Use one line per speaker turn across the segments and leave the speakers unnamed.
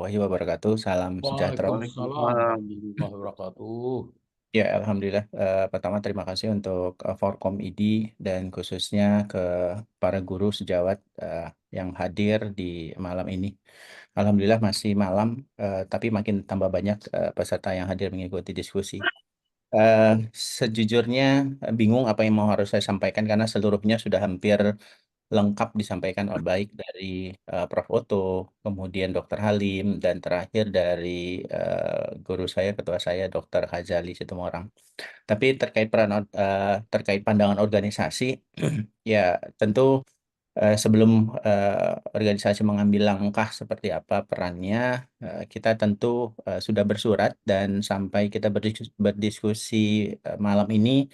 warahmatullahi wabarakatuh. Salam sejahtera.
Waalaikumsalam
Waalaikumsalam.
warahmatullahi wabarakatuh.
Ya, Alhamdulillah. Pertama, terima kasih untuk Forkom ID dan khususnya ke para guru sejawat yang hadir di malam ini. Alhamdulillah masih malam, tapi makin tambah banyak peserta yang hadir mengikuti diskusi. Eh, Sejujurnya bingung apa yang mau harus saya sampaikan karena seluruhnya sudah hampir lengkap disampaikan baik dari Prof. Oto, kemudian Dr. Halim, dan terakhir dari guru saya, ketua saya, Dr. Hazali Situmorang. Tapi terkait pandangan organisasi, ya tentu sebelum organisasi mengambil langkah seperti apa perannya, kita tentu sudah bersurat dan sampai kita berdiskusi malam ini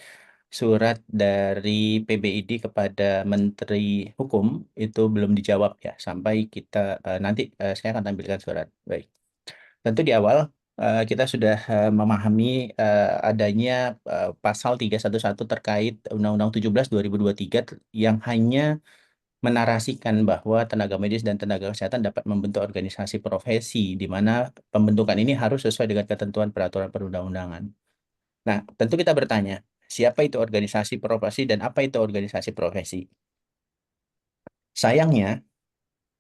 surat dari PBID kepada Menteri Hukum itu belum dijawab ya sampai kita nanti saya akan tampilkan surat. Baik. Tentu di awal kita sudah memahami adanya pasal 311 terkait Undang-Undang 17 2023 yang hanya menarasikan bahwa tenaga medis dan tenaga kesehatan dapat membentuk organisasi profesi di mana pembentukan ini harus sesuai dengan ketentuan peraturan perundang-undangan. Nah, tentu kita bertanya, siapa itu organisasi profesi dan apa itu organisasi profesi? Sayangnya,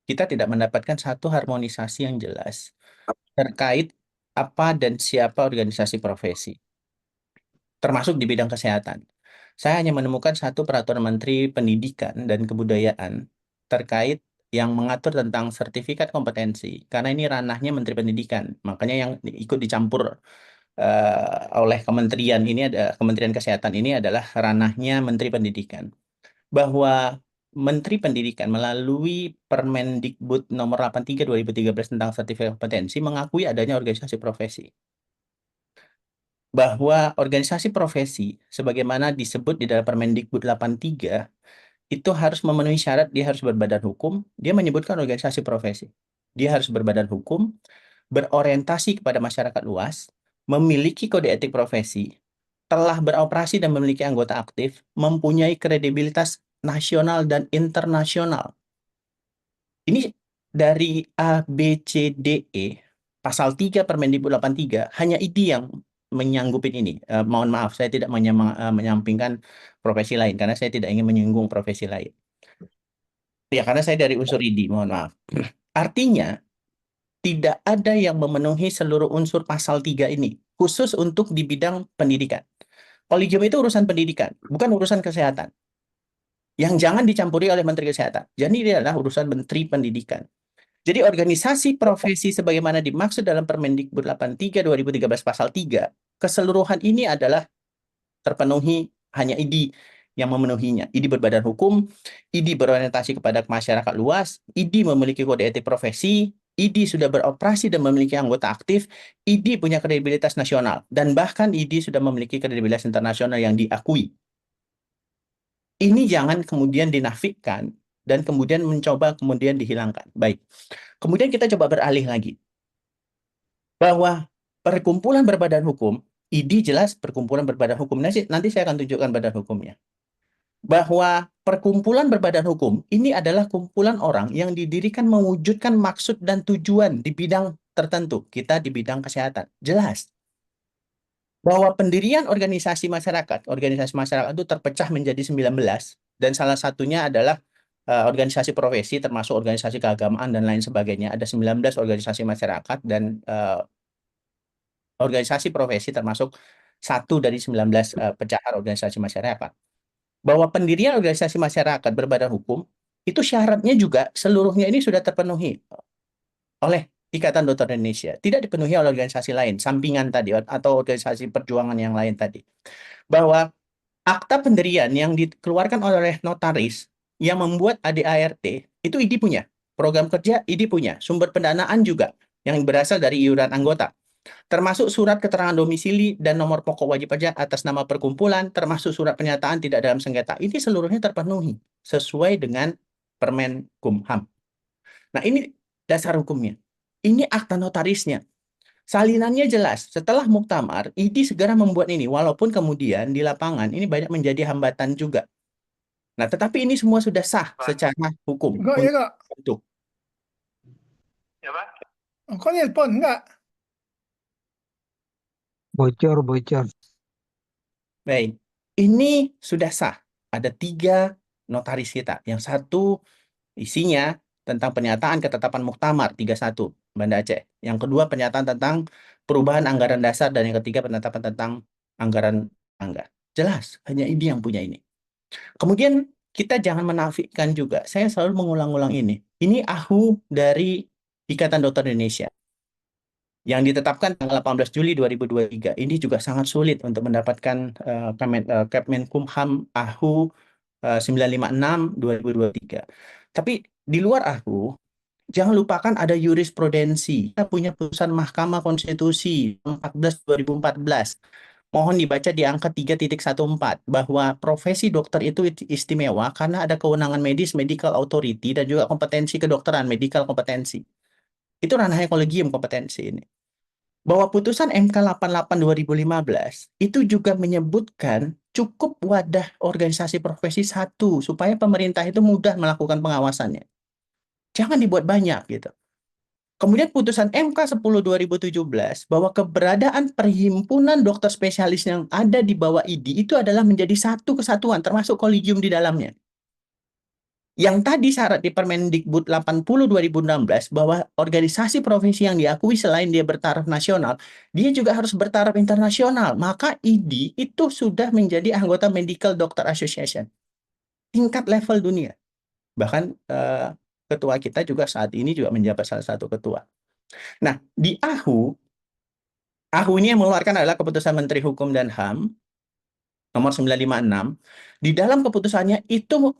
kita tidak mendapatkan satu harmonisasi yang jelas terkait apa dan siapa organisasi profesi, termasuk di bidang kesehatan. Saya hanya menemukan satu peraturan Menteri Pendidikan dan Kebudayaan terkait yang mengatur tentang sertifikat kompetensi, karena ini ranahnya Menteri Pendidikan, makanya yang ikut dicampur oleh kementerian ini ada Kementerian Kesehatan ini adalah ranahnya Menteri Pendidikan. Bahwa Menteri Pendidikan melalui Permendikbud nomor 83 2013 tentang sertifikat kompetensi mengakui adanya organisasi profesi. Bahwa organisasi profesi sebagaimana disebut di dalam Permendikbud 83 itu harus memenuhi syarat, dia harus berbadan hukum, dia menyebutkan organisasi profesi. Dia harus berbadan hukum, berorientasi kepada masyarakat luas, memiliki kode etik profesi, telah beroperasi dan memiliki anggota aktif, mempunyai kredibilitas nasional dan internasional. Ini dari A, B, C, D, E, pasal 3 Permendikbud 83, hanya ID yang menyanggupin ini. Mohon maaf, saya tidak menyampingkan profesi lain, karena saya tidak ingin menyinggung profesi lain. Ya, karena saya dari unsur ID, mohon maaf. Artinya, tidak ada yang memenuhi seluruh unsur pasal 3 ini, khusus untuk di bidang pendidikan. Kolegium itu urusan pendidikan, bukan urusan kesehatan. Yang jangan dicampuri oleh Menteri Kesehatan. Jadi ini adalah urusan Menteri Pendidikan. Jadi organisasi profesi sebagaimana dimaksud dalam Permendikbud 83 2013 pasal 3, keseluruhan ini adalah terpenuhi hanya ID yang memenuhinya. ID berbadan hukum, ID berorientasi kepada masyarakat luas, ID memiliki kode etik profesi, ID sudah beroperasi dan memiliki anggota aktif, ID punya kredibilitas nasional, dan bahkan ID sudah memiliki kredibilitas internasional yang diakui. Ini jangan kemudian dinafikan dan kemudian mencoba kemudian dihilangkan. Baik. Kemudian kita coba beralih lagi. Bahwa perkumpulan berbadan hukum, ID jelas perkumpulan berbadan hukum. Nanti saya akan tunjukkan badan hukumnya. Bahwa perkumpulan berbadan hukum ini adalah kumpulan orang yang didirikan mewujudkan maksud dan tujuan di bidang tertentu. Kita di bidang kesehatan. Jelas. Bahwa pendirian organisasi masyarakat itu terpecah menjadi 19 dan salah satunya adalah organisasi profesi termasuk organisasi keagamaan dan lain sebagainya. Ada 19 organisasi masyarakat dan organisasi profesi termasuk satu dari 19 pecahan organisasi masyarakat. Bahwa pendirian organisasi masyarakat berbadan hukum itu syaratnya juga seluruhnya ini sudah terpenuhi oleh Ikatan Dokter Indonesia, tidak dipenuhi oleh organisasi lain, sampingan tadi, atau organisasi perjuangan yang lain tadi. Bahwa akta pendirian yang dikeluarkan oleh notaris yang membuat ADART, itu ID punya. Program kerja ID punya. Sumber pendanaan juga, yang berasal dari iuran anggota. Termasuk surat keterangan domisili dan nomor pokok wajib pajak atas nama perkumpulan, termasuk surat pernyataan tidak dalam sengketa. Ini seluruhnya terpenuhi, sesuai dengan Permen Kumham. Nah, ini dasar hukumnya. Ini akta notarisnya. Salinannya jelas. Setelah muktamar, ID segera membuat ini. Walaupun kemudian di lapangan ini banyak menjadi hambatan juga. Nah, tetapi ini semua sudah sah secara hukum.
Enggak ya, Kak?
Untuk
Ya, Pak?
Kok nelpon? Enggak.
Bocor, bocor.
Baik, ini sudah sah. Ada 3 notaris kita. Yang satu isinya tentang pernyataan ketetapan muktamar 31 Banda Aceh. Yang kedua pernyataan tentang perubahan anggaran dasar dan yang ketiga penetapan tentang anggaran anggaran. Jelas, hanya ini yang punya ini. Kemudian kita jangan menafikan juga. Saya selalu mengulang-ulang ini. Ini AHU dari Ikatan Dokter Indonesia yang ditetapkan tanggal 18 Juli 2023. Ini juga sangat sulit untuk mendapatkan Kemenkumham AHU 956 2023. Tapi di luar AHU, jangan lupakan ada jurisprudensi. Kita punya putusan Mahkamah Konstitusi 14 2014. Mohon dibaca di angka 3.14 bahwa profesi dokter itu istimewa karena ada kewenangan medis, medical authority, dan juga kompetensi kedokteran, medical kompetensi. Itu ranahnya kolegium kompetensi ini. Bahwa putusan MK 88 2015 itu juga menyebutkan cukup wadah organisasi profesi satu supaya pemerintah itu mudah melakukan pengawasannya. Jangan dibuat banyak gitu. Kemudian putusan MK 10 2017 bahwa keberadaan perhimpunan dokter spesialis yang ada di bawah IDI itu adalah menjadi satu kesatuan termasuk kolegium di dalamnya. Yang tadi syarat di Permendikbud 80 2016 bahwa organisasi profesi yang diakui selain dia bertaraf nasional, dia juga harus bertaraf internasional. Maka IDI itu sudah menjadi anggota Medical Doctor Association tingkat level dunia. Bahkan ketua kita juga saat ini juga menjabat salah satu ketua. Nah, di AHU ini yang mengeluarkan adalah Keputusan Menteri Hukum dan HAM nomor 956. Di dalam keputusannya itu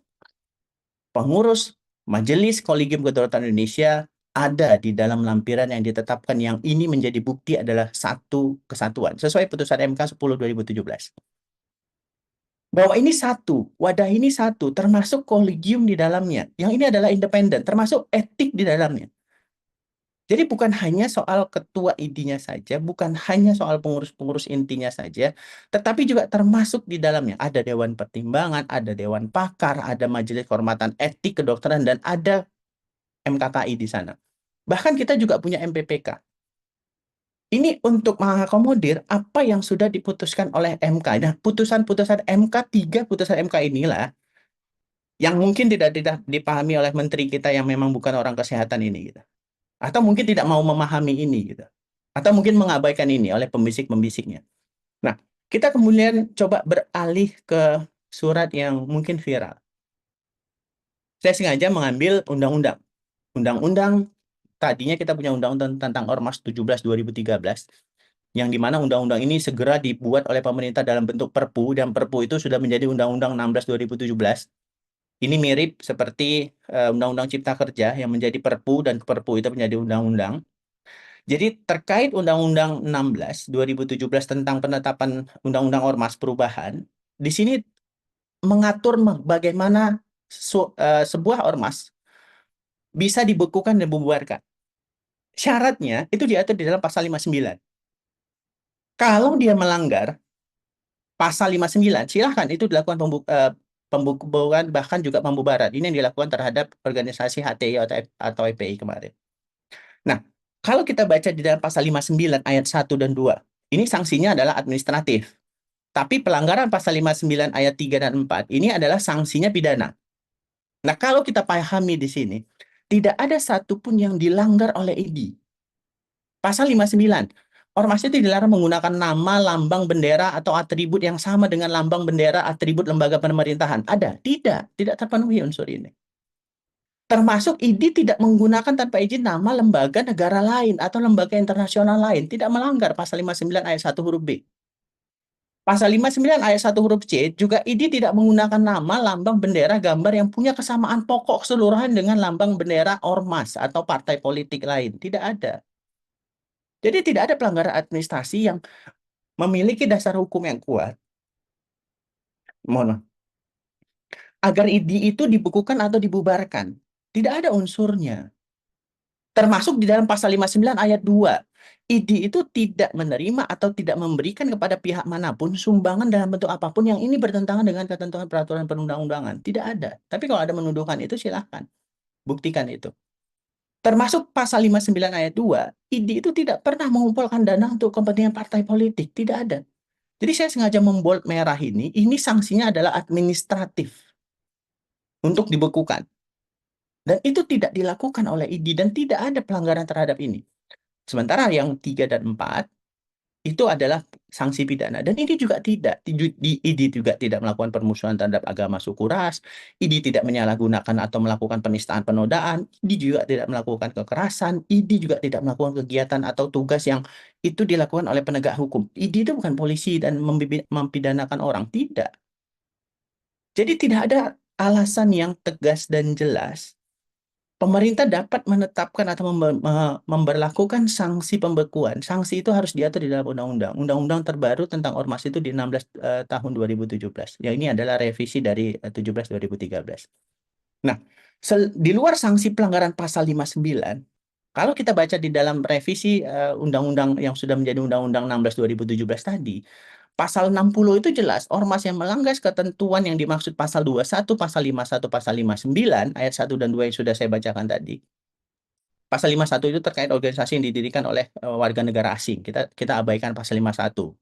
pengurus Majelis Kolegium Kedaruratan Indonesia ada di dalam lampiran yang ditetapkan yang ini menjadi bukti adalah satu kesatuan sesuai putusan MK 10 2017. Bahwa ini satu, wadah ini satu, termasuk kolegium di dalamnya. Yang ini adalah independen, termasuk etik di dalamnya. Jadi bukan hanya soal ketua intinya saja, bukan hanya soal pengurus-pengurus intinya saja, tetapi juga termasuk di dalamnya. Ada Dewan Pertimbangan, ada Dewan Pakar, ada Majelis Kehormatan Etik Kedokteran, dan ada MKKI di sana. Bahkan kita juga punya MPPK. Ini untuk mengakomodir apa yang sudah diputuskan oleh MK. Nah, putusan-putusan MK, 3 putusan MK inilah yang mungkin tidak dipahami oleh menteri kita yang memang bukan orang kesehatan ini, gitu. Atau mungkin tidak mau memahami ini gitu. Atau mungkin mengabaikan ini oleh pembisik-pembisiknya. Nah, kita kemudian coba beralih ke surat yang mungkin viral. Saya sengaja mengambil undang-undang. Undang-undang tadinya kita punya undang-undang tentang Ormas 17 2013 yang dimana undang-undang ini segera dibuat oleh pemerintah dalam bentuk Perpu dan Perpu itu sudah menjadi Undang-Undang 16 2017. Ini mirip seperti Undang-Undang Cipta Kerja yang menjadi Perpu dan Perpu itu menjadi undang-undang. Jadi terkait Undang-Undang 16 2017 tentang penetapan Undang-Undang Ormas perubahan, di sini mengatur bagaimana sebuah ormas bisa dibekukan dan dibubarkan. Syaratnya itu diatur di dalam pasal 59. Kalau dia melanggar pasal 59, silahkan itu dilakukan pembubaran bahkan juga pembubaran. Ini yang dilakukan terhadap organisasi HTI atau EPI kemarin. Nah, kalau kita baca di dalam pasal 59 ayat 1 dan 2, ini sanksinya adalah administratif. Tapi pelanggaran pasal 59 ayat 3 dan 4 ini adalah sanksinya pidana. Nah, kalau kita pahami di sini, tidak ada satupun yang dilanggar oleh ID. Pasal 59, ormas itu dilarang menggunakan nama, lambang, bendera, atau atribut yang sama dengan lambang, bendera, atribut lembaga pemerintahan. Ada? Tidak terpenuhi unsur ini. Termasuk ID tidak menggunakan tanpa izin nama lembaga negara lain atau lembaga internasional lain. Tidak melanggar pasal 59 ayat 1 huruf B. Pasal 59 ayat 1 huruf C juga ID tidak menggunakan nama, lambang, bendera, gambar yang punya kesamaan pokok keseluruhan dengan lambang bendera ormas atau partai politik lain. Tidak ada. Jadi tidak ada pelanggaran administrasi yang memiliki dasar hukum yang kuat. Mohon maaf. Agar ID itu dibekukan atau dibubarkan. Tidak ada unsurnya. Termasuk di dalam pasal 59 ayat 2. ID itu tidak menerima atau tidak memberikan kepada pihak manapun sumbangan dalam bentuk apapun yang ini bertentangan dengan ketentuan peraturan perundang-undangan. Tidak ada. Tapi kalau ada menuduhkan itu silahkan. Buktikan itu. Termasuk pasal 59 ayat 2, ID itu tidak pernah mengumpulkan dana untuk kepentingan partai politik, tidak ada. Jadi saya sengaja membold merah ini sanksinya adalah administratif untuk dibekukan. Dan itu tidak dilakukan oleh ID dan tidak ada pelanggaran terhadap ini. Sementara yang 3 dan 4 itu adalah sanksi pidana. Dan ini juga tidak. ID juga tidak melakukan permusuhan terhadap agama suku ras. ID tidak menyalahgunakan atau melakukan penistaan penodaan. ID juga tidak melakukan kekerasan. ID juga tidak melakukan kegiatan atau tugas yang itu dilakukan oleh penegak hukum. ID itu bukan polisi dan mempidanakan orang. Tidak. Jadi tidak ada alasan yang tegas dan jelas pemerintah dapat menetapkan atau memberlakukan sanksi pembekuan. Sanksi itu harus diatur di dalam undang-undang. Undang-undang terbaru tentang ormas itu di 16 tahun 2017. Ya, ini adalah revisi dari 17 2013. Nah, di luar sanksi pelanggaran pasal 59, kalau kita baca di dalam revisi undang-undang yang sudah menjadi undang-undang 16 2017 tadi, pasal 60 itu jelas, ormas yang melanggar ketentuan yang dimaksud pasal 21, pasal 51, pasal 59, ayat 1 dan 2 yang sudah saya bacakan tadi. Pasal 51 itu terkait organisasi yang didirikan oleh warga negara asing. Kita abaikan pasal 51.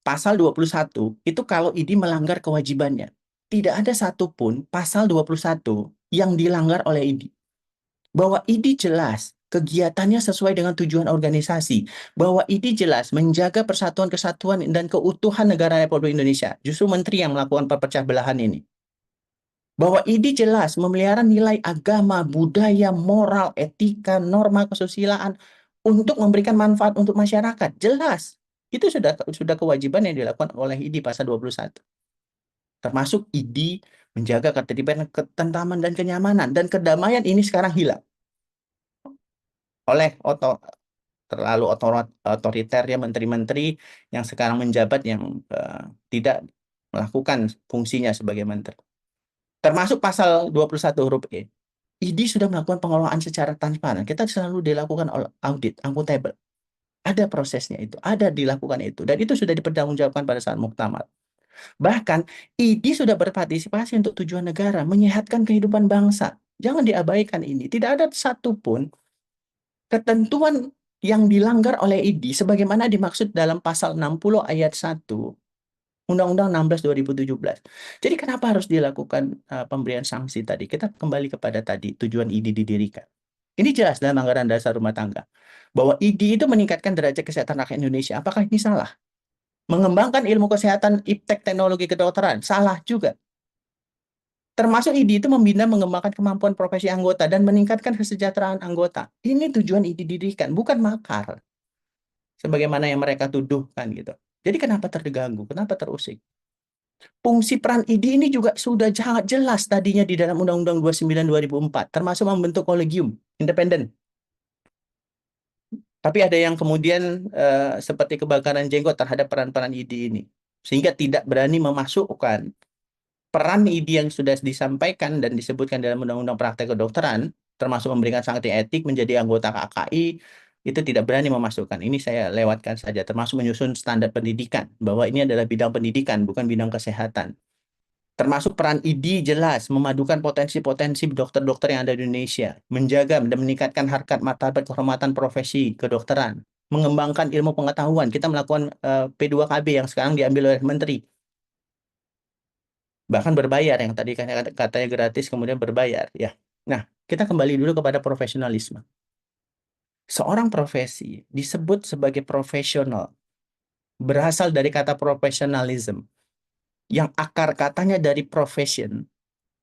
Pasal 21 itu kalau ID melanggar kewajibannya. Tidak ada satupun pasal 21 yang dilanggar oleh ID. Bahwa ID jelas kegiatannya sesuai dengan tujuan organisasi, bahwa ID jelas menjaga persatuan kesatuan dan keutuhan negara Republik Indonesia. Justru menteri yang melakukan perpecah belahan ini. Bahwa ID jelas memelihara nilai agama, budaya, moral, etika, norma kesusilaan untuk memberikan manfaat untuk masyarakat. Jelas. Itu sudah kewajiban yang dilakukan oleh ID pasal 21. Termasuk ID menjaga ketertiban, ketentraman, dan kenyamanan. Dan kedamaian ini sekarang hilang oleh terlalu otoriternya menteri-menteri yang sekarang menjabat yang tidak melakukan fungsinya sebagai menteri. Termasuk pasal 21 huruf E. ID sudah melakukan pengelolaan secara transparan. Kita selalu dilakukan audit, akuntabel. Ada prosesnya itu, ada dilakukan itu. Dan itu sudah dipertanggungjawabkan pada saat muktamar. Bahkan, ID sudah berpartisipasi untuk tujuan negara, menyehatkan kehidupan bangsa. Jangan diabaikan ini. Tidak ada satupun ketentuan yang dilanggar oleh ID sebagaimana dimaksud dalam pasal 60 ayat 1 Undang-Undang 16 2017. Jadi kenapa harus dilakukan pemberian sanksi tadi? Kita kembali kepada tadi tujuan ID didirikan. Ini jelas dalam anggaran dasar rumah tangga bahwa ID itu meningkatkan derajat kesehatan rakyat Indonesia. Apakah ini salah? Mengembangkan ilmu kesehatan, iptek teknologi kedokteran, salah juga. Termasuk ID itu membina mengembangkan kemampuan profesi anggota dan meningkatkan kesejahteraan anggota. Ini tujuan ID didirikan, bukan makar. Sebagaimana yang mereka tuduhkan gitu. Jadi kenapa terganggu? Kenapa terusik? Fungsi peran ID ini juga sudah sangat jelas tadinya di dalam Undang-Undang 29 2004, termasuk membentuk kolegium independen. Tapi ada yang kemudian seperti kebakaran jenggot terhadap peran-peran ID ini. Sehingga tidak berani memasukkan peran ID yang sudah disampaikan dan disebutkan dalam Undang-Undang Praktek Kedokteran, termasuk memberikan sanksi etik menjadi anggota KKI, itu tidak berani memasukkan. Ini saya lewatkan saja, termasuk menyusun standar pendidikan, bahwa ini adalah bidang pendidikan, bukan bidang kesehatan. Termasuk peran ID jelas memadukan potensi-potensi dokter-dokter yang ada di Indonesia, menjaga dan meningkatkan harkat martabat kehormatan profesi kedokteran, mengembangkan ilmu pengetahuan. Kita melakukan P2KB yang sekarang diambil oleh menteri. Bahkan berbayar yang tadi katanya gratis kemudian berbayar ya. Nah, kita kembali dulu kepada profesionalisme. Seorang profesi disebut sebagai profesional berasal dari kata professionalism yang akar katanya dari profession,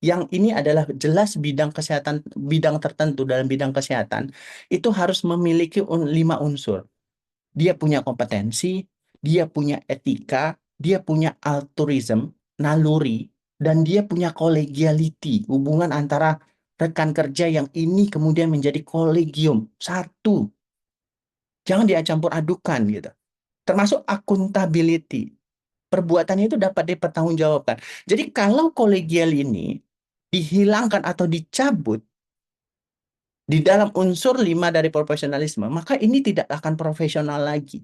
yang ini adalah jelas bidang kesehatan, bidang tertentu dalam bidang kesehatan, itu harus memiliki 5 unsur. Dia punya kompetensi, dia punya etika, dia punya altruism, naluri, dan dia punya collegiality, hubungan antara rekan kerja yang ini kemudian menjadi kolegium. Satu, jangan dicampur adukan gitu. Termasuk accountability. Perbuatannya itu dapat dipertanggungjawabkan. Jadi kalau kolegial ini dihilangkan atau dicabut di dalam unsur 5 dari profesionalisme, maka ini tidak akan profesional lagi.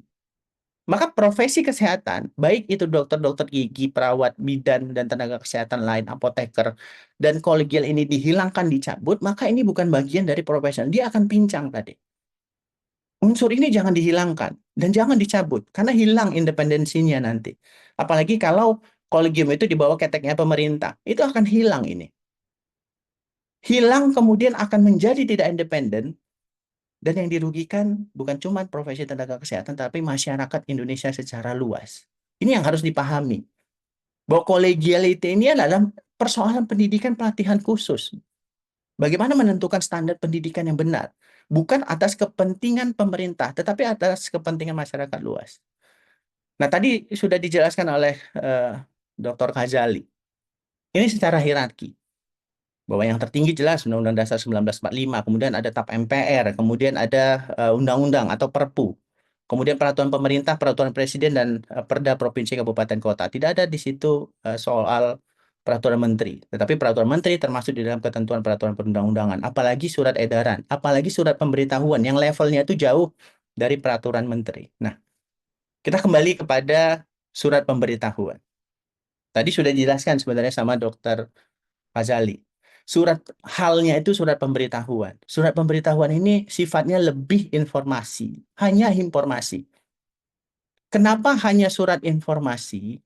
Maka profesi kesehatan, baik itu dokter-dokter gigi, perawat, bidan, dan tenaga kesehatan lain, apoteker, dan kolegial ini dihilangkan, dicabut, maka ini bukan bagian dari profesional. Dia akan pincang tadi. Unsur ini jangan dihilangkan dan jangan dicabut, karena hilang independensinya nanti. Apalagi kalau kolegium itu di bawah keteknya pemerintah, itu akan hilang ini. Hilang kemudian akan menjadi tidak independen, dan yang dirugikan bukan cuma profesi tenaga kesehatan, tapi masyarakat Indonesia secara luas. Ini yang harus dipahami. Bahwa kolegiality ini adalah persoalan pendidikan pelatihan khusus. Bagaimana menentukan standar pendidikan yang benar? Bukan atas kepentingan pemerintah, tetapi atas kepentingan masyarakat luas. Nah, tadi sudah dijelaskan oleh Dr. Ghazali. Ini secara hierarki. Bahwa yang tertinggi jelas Undang-Undang Dasar 1945, kemudian ada TAP MPR, kemudian ada undang-undang atau Perpu, kemudian peraturan pemerintah, peraturan presiden, dan Perda provinsi kabupaten kota. Tidak ada di situ soal peraturan menteri, tetapi peraturan menteri termasuk di dalam ketentuan peraturan perundang-undangan, apalagi surat edaran, apalagi surat pemberitahuan yang levelnya itu jauh dari peraturan menteri. Nah, kita kembali kepada surat pemberitahuan. Tadi sudah dijelaskan sebenarnya sama Dokter Fazali. Surat halnya itu surat pemberitahuan. Surat pemberitahuan ini sifatnya lebih informasi, hanya informasi. Kenapa hanya surat informasi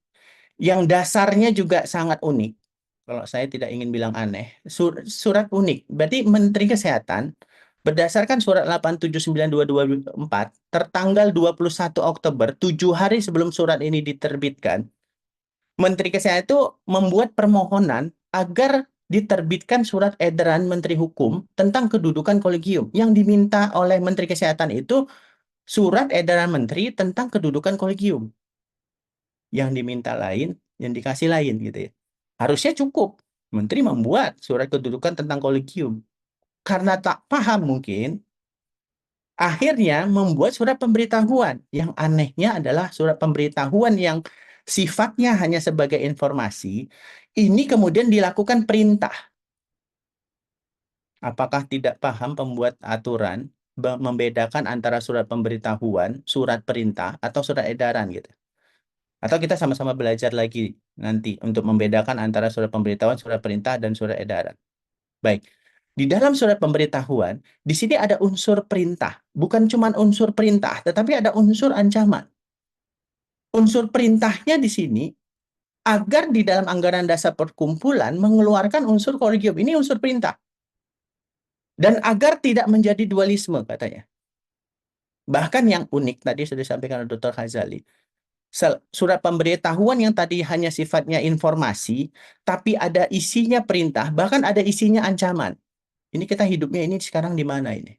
yang dasarnya juga sangat unik? Kalau saya tidak ingin bilang aneh, surat unik. Berarti Menteri Kesehatan berdasarkan surat 879224 tertanggal 21 Oktober, 7 hari sebelum surat ini diterbitkan, Menteri Kesehatan itu membuat permohonan agar diterbitkan surat edaran Menteri Hukum tentang kedudukan kolegium. Yang diminta oleh Menteri Kesehatan itu surat edaran Menteri tentang kedudukan kolegium. Yang diminta lain, yang dikasih lain gitu ya. Harusnya cukup. Menteri membuat surat kedudukan tentang kolegium. Karena tak paham mungkin, akhirnya membuat surat pemberitahuan. Yang anehnya adalah surat pemberitahuan yang sifatnya hanya sebagai informasi, ini kemudian dilakukan perintah. Apakah tidak paham pembuat aturan membedakan antara surat pemberitahuan, surat perintah, atau surat edaran gitu? Atau kita sama-sama belajar lagi nanti untuk membedakan antara surat pemberitahuan, surat perintah, dan surat edaran. Baik. Di dalam surat pemberitahuan, di sini ada unsur perintah. Bukan cuma unsur perintah, tetapi ada unsur ancaman. Unsur perintahnya di sini agar di dalam anggaran dasar perkumpulan mengeluarkan unsur kolegium. Ini unsur perintah. Dan agar tidak menjadi dualisme katanya. Bahkan yang unik tadi sudah disampaikan oleh Dr. Ghazali. Surat pemberitahuan yang tadi hanya sifatnya informasi, tapi ada isinya perintah, bahkan ada isinya ancaman. Ini kita hidupnya ini sekarang di mana ini?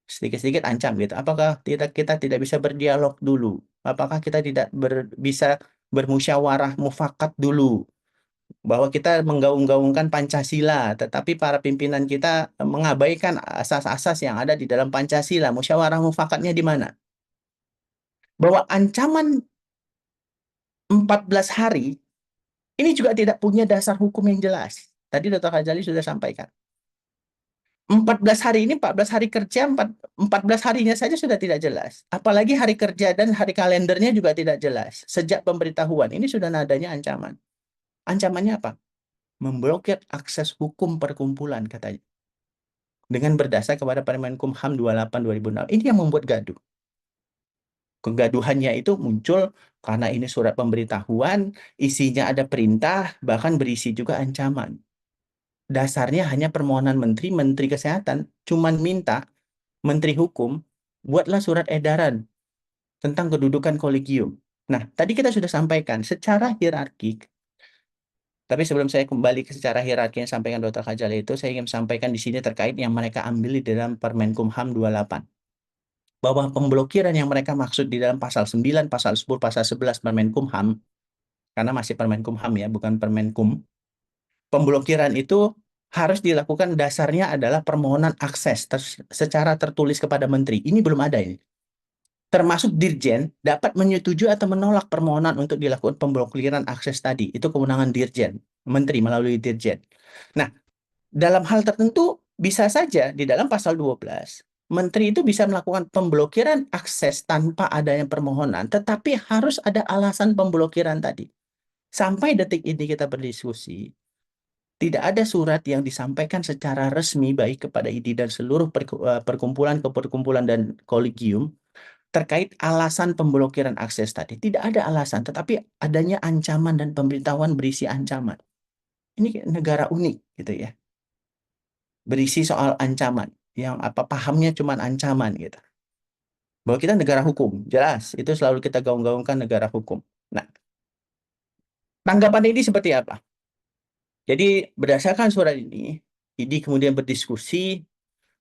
Sedikit-sedikit ancam gitu. Apakah kita tidak bisa berdialog dulu? Apakah kita tidak bisa bermusyawarah mufakat dulu? Bahwa kita menggaung-gaungkan Pancasila, tetapi para pimpinan kita mengabaikan asas-asas yang ada di dalam Pancasila. Musyawarah mufakatnya di mana? Bahwa ancaman 14 hari ini juga tidak punya dasar hukum yang jelas. Tadi Dr. Ghazali sudah sampaikan. 14 hari ini, 14 hari kerja, 14 harinya saja sudah tidak jelas. Apalagi hari kerja dan hari kalendernya juga tidak jelas. Sejak pemberitahuan, ini sudah nadanya ancaman. Ancamannya apa? Memblokir akses hukum perkumpulan, katanya. Dengan berdasar kepada Permen Kumham 28/2006. Ini yang membuat gaduh. Kegaduhannya itu muncul karena ini surat pemberitahuan, isinya ada perintah, bahkan berisi juga ancaman. Dasarnya hanya permohonan menteri, Menteri Kesehatan, cuman minta Menteri Hukum, buatlah surat edaran tentang kedudukan kolegium. Nah, tadi kita sudah sampaikan secara hierarkik, tapi sebelum saya kembali ke secara hierarki yang sampaikan Dr. Kajal itu, saya ingin sampaikan di sini terkait yang mereka ambil di dalam Permenkumham 28. Bahwa pemblokiran yang mereka maksud di dalam pasal 9, pasal 10, pasal 11 Permenkumham, karena masih Permenkumham ya, bukan Permenkum, pemblokiran itu harus dilakukan dasarnya adalah permohonan akses secara tertulis kepada menteri. Ini belum ada ini. Termasuk Dirjen dapat menyetujui atau menolak permohonan untuk dilakukan pemblokiran akses tadi. Itu kewenangan Dirjen, menteri melalui Dirjen. Nah, dalam hal tertentu bisa saja di dalam pasal 12 menteri itu bisa melakukan pemblokiran akses tanpa adanya permohonan, tetapi harus ada alasan pemblokiran tadi. Sampai detik ini kita berdiskusi, tidak ada surat yang disampaikan secara resmi baik kepada ID dan seluruh perkumpulan ke perkumpulan dan kolegium terkait alasan pemblokiran akses tadi. Tidak ada alasan, tetapi adanya ancaman dan pemberitahuan berisi ancaman. Ini negara unik gitu ya. Berisi soal ancaman. Yang apa pahamnya cuma ancaman gitu. Bahwa kita negara hukum, jelas. Itu selalu kita gaung-gaungkan negara hukum. Nah, tanggapan ini seperti apa? Jadi berdasarkan surat ini, ID kemudian berdiskusi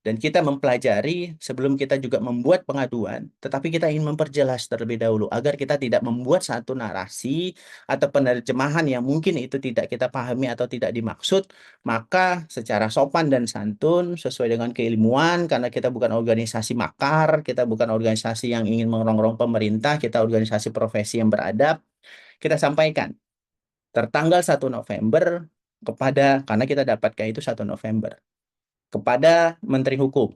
dan kita mempelajari sebelum kita juga membuat pengaduan, tetapi kita ingin memperjelas terlebih dahulu agar kita tidak membuat satu narasi atau penerjemahan yang mungkin itu tidak kita pahami atau tidak dimaksud, maka secara sopan dan santun sesuai dengan keilmuan, karena kita bukan organisasi makar, kita bukan organisasi yang ingin merongrong pemerintah, kita organisasi profesi yang beradab, kita sampaikan tertanggal 1 November karena kita dapatkan itu 1 November kepada Menteri Hukum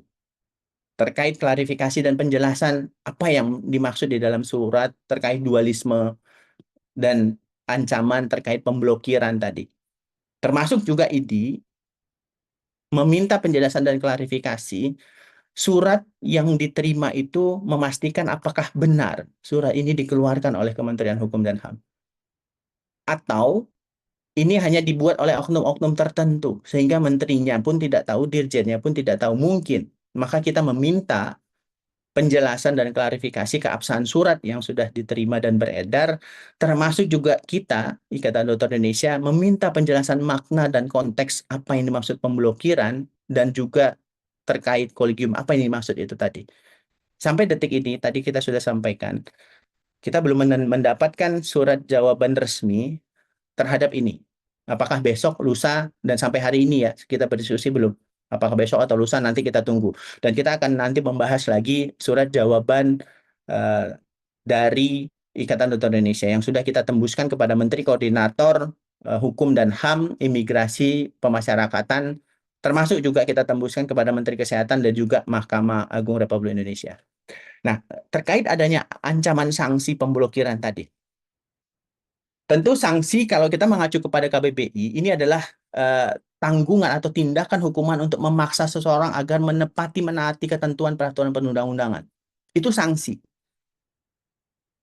terkait klarifikasi dan penjelasan apa yang dimaksud di dalam surat terkait dualisme dan ancaman terkait pemblokiran tadi. Termasuk juga ID meminta penjelasan dan klarifikasi surat yang diterima itu memastikan apakah benar surat ini dikeluarkan oleh Kementerian Hukum dan HAM atau ini hanya dibuat oleh oknum-oknum tertentu sehingga menterinya pun tidak tahu, dirjennya pun tidak tahu mungkin. Maka kita meminta penjelasan dan klarifikasi keabsahan surat yang sudah diterima dan beredar, termasuk juga kita, Ikatan Dokter Indonesia, meminta penjelasan makna dan konteks apa yang dimaksud pemblokiran dan juga terkait kolegium apa yang dimaksud itu tadi. Sampai detik ini, tadi kita sudah sampaikan, kita belum mendapatkan surat jawaban resmi terhadap ini. Apakah besok, lusa, dan sampai hari ini ya, kita berdiskusi belum. Apakah besok atau lusa nanti kita tunggu. Dan kita akan nanti membahas lagi surat jawaban eh, dari Ikatan Dokter Indonesia yang sudah kita tembuskan kepada Menteri Koordinator Hukum dan HAM, Imigrasi, Pemasyarakatan, termasuk juga kita tembuskan kepada Menteri Kesehatan dan juga Mahkamah Agung Republik Indonesia. Nah, terkait adanya ancaman sanksi pemblokiran tadi. Tentu sanksi kalau kita mengacu kepada KBBI ini adalah tanggungan atau tindakan hukuman untuk memaksa seseorang agar menaati ketentuan peraturan perundang-undangan. Itu sanksi.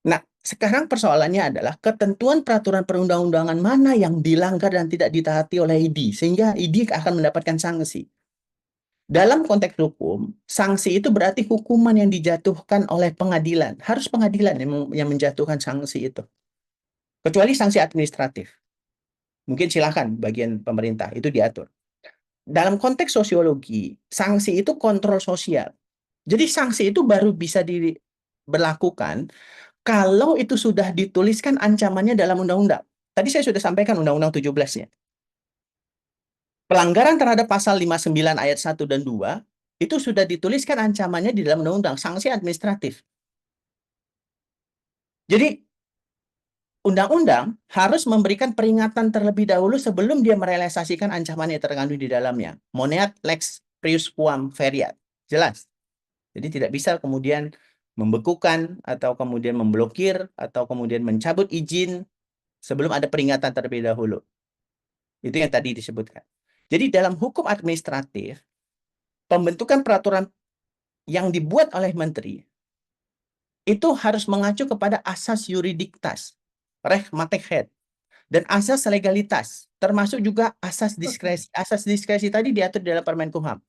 Nah, sekarang persoalannya adalah ketentuan peraturan perundang-undangan mana yang dilanggar dan tidak ditaati oleh ID sehingga ID akan mendapatkan sanksi. Dalam konteks hukum, sanksi itu berarti hukuman yang dijatuhkan oleh pengadilan. Harus pengadilan yang menjatuhkan sanksi itu. Kecuali sanksi administratif. Mungkin silakan bagian pemerintah, itu diatur. Dalam konteks sosiologi, sanksi itu kontrol sosial. Jadi sanksi itu baru bisa diberlakukan kalau itu sudah dituliskan ancamannya dalam undang-undang. Tadi saya sudah sampaikan undang-undang 17-nya. Pelanggaran terhadap pasal 59 ayat 1 dan 2 itu sudah dituliskan ancamannya di dalam undang-undang, sanksi administratif. Jadi undang-undang harus memberikan peringatan terlebih dahulu sebelum dia merealisasikan ancaman yang terkandung di dalamnya. Moneat lex prius quam feriat. Jelas. Jadi tidak bisa kemudian membekukan atau kemudian memblokir atau kemudian mencabut izin sebelum ada peringatan terlebih dahulu. Itu yang tadi disebutkan. Jadi dalam hukum administratif, pembentukan peraturan yang dibuat oleh menteri itu harus mengacu kepada asas yuriditas, reh matek dan asas legalitas, termasuk juga asas diskresi. Asas diskresi tadi diatur di dalam Permenkumham.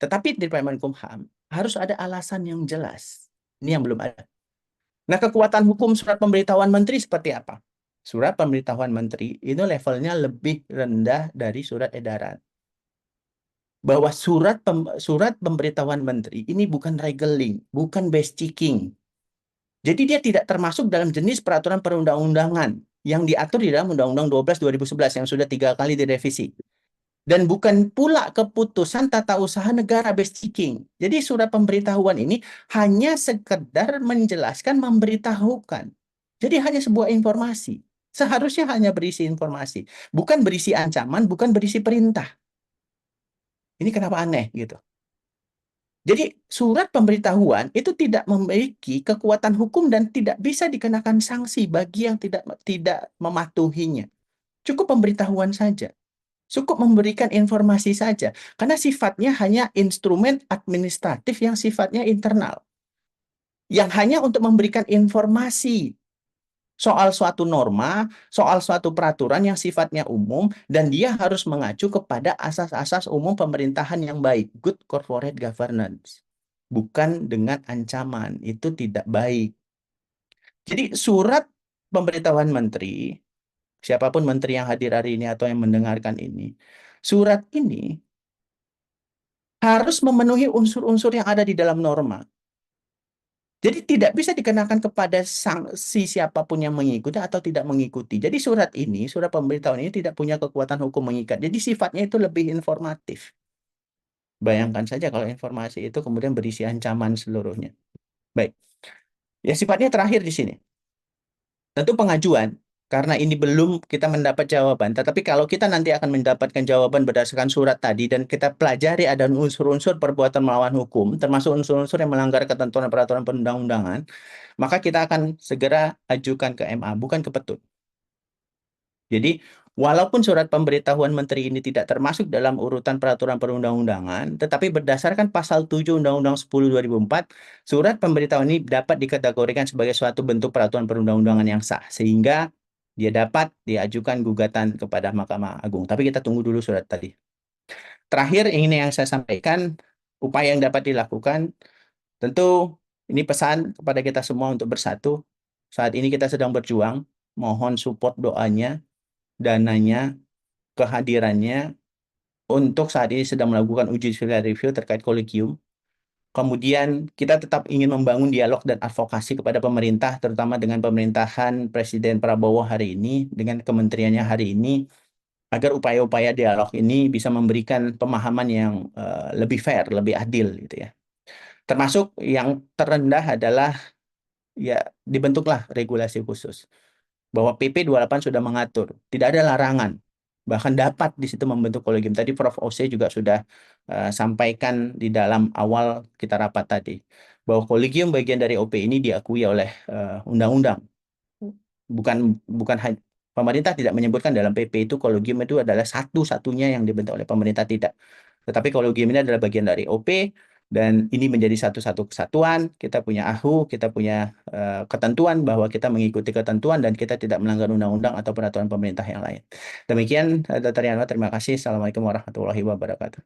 Tetapi di Permenkumham harus ada alasan yang jelas. Ini yang belum ada. Nah, kekuatan hukum surat pemberitahuan menteri seperti apa? Surat pemberitahuan menteri itu levelnya lebih rendah dari surat edaran. Bahwa surat pemberitahuan menteri ini bukan regeling, bukan base checking. Jadi dia tidak termasuk dalam jenis peraturan perundang-undangan yang diatur di dalam Undang-Undang 12 2011 yang sudah 3 kali direvisi. Dan bukan pula keputusan tata usaha negara base checking. Jadi surat pemberitahuan ini hanya sekedar menjelaskan, memberitahukan. Jadi hanya sebuah informasi. Seharusnya hanya berisi informasi. Bukan berisi ancaman, bukan berisi perintah. Ini kenapa aneh gitu. Jadi surat pemberitahuan itu tidak memiliki kekuatan hukum dan tidak bisa dikenakan sanksi bagi yang tidak tidak mematuhinya. Cukup pemberitahuan saja. Cukup memberikan informasi saja. Karena sifatnya hanya instrumen administratif yang sifatnya internal. Yang hanya untuk memberikan informasi soal suatu norma, soal suatu peraturan yang sifatnya umum, dan dia harus mengacu kepada asas-asas umum pemerintahan yang baik, good corporate governance. Bukan dengan ancaman, itu tidak baik. Jadi surat pemberitahuan menteri, siapapun menteri yang hadir hari ini atau yang mendengarkan ini, surat ini harus memenuhi unsur-unsur yang ada di dalam norma. Jadi tidak bisa dikenakan kepada sanksi siapapun yang mengikuti atau tidak mengikuti. Jadi surat ini, surat pemberitahuan ini tidak punya kekuatan hukum mengikat. Jadi sifatnya itu lebih informatif. Bayangkan saja kalau informasi itu kemudian berisi ancaman seluruhnya. Baik, ya sifatnya terakhir di sini. Tentu pengajuan, karena ini belum kita mendapat jawaban. Tetapi kalau kita nanti akan mendapatkan jawaban berdasarkan surat tadi dan kita pelajari ada unsur-unsur perbuatan melawan hukum, termasuk unsur-unsur yang melanggar ketentuan peraturan perundang-undangan, maka kita akan segera ajukan ke MA, bukan ke Petun. Jadi, walaupun surat pemberitahuan menteri ini tidak termasuk dalam urutan peraturan perundang-undangan, tetapi berdasarkan pasal 7 Undang-Undang 10 2004, surat pemberitahuan ini dapat dikategorikan sebagai suatu bentuk peraturan perundang-undangan yang sah, sehingga dia dapat diajukan gugatan kepada Mahkamah Agung. Tapi kita tunggu dulu surat tadi. Terakhir, ini yang saya sampaikan, upaya yang dapat dilakukan, tentu ini pesan kepada kita semua untuk bersatu. Saat ini kita sedang berjuang, mohon support doanya, dananya, kehadirannya untuk saat ini sedang melakukan uji judicial review terkait kolegium. Kemudian kita tetap ingin membangun dialog dan advokasi kepada pemerintah, terutama dengan pemerintahan Presiden Prabowo hari ini, dengan kementeriannya hari ini, agar upaya-upaya dialog ini bisa memberikan pemahaman yang lebih fair, lebih adil gitu ya. Termasuk yang terendah adalah ya dibentuklah regulasi khusus bahwa PP 28 sudah mengatur, tidak ada larangan, bahkan dapat di situ membentuk kolegium. Tadi Prof. Ose juga sudah sampaikan di dalam awal kita rapat tadi, bahwa kolegium bagian dari OP ini diakui oleh undang-undang. Bukan bukan pemerintah tidak menyebutkan dalam PP itu kolegium itu adalah satu-satunya yang dibentuk oleh pemerintah, tidak. Tetapi kolegium ini adalah bagian dari OP dan ini menjadi satu-satu kesatuan. Kita punya AHU, kita punya ketentuan bahwa kita mengikuti ketentuan dan kita tidak melanggar undang-undang atau peraturan pemerintah yang lain. Demikian, Dr. Yanwa, terima kasih. Assalamualaikum warahmatullahi wabarakatuh.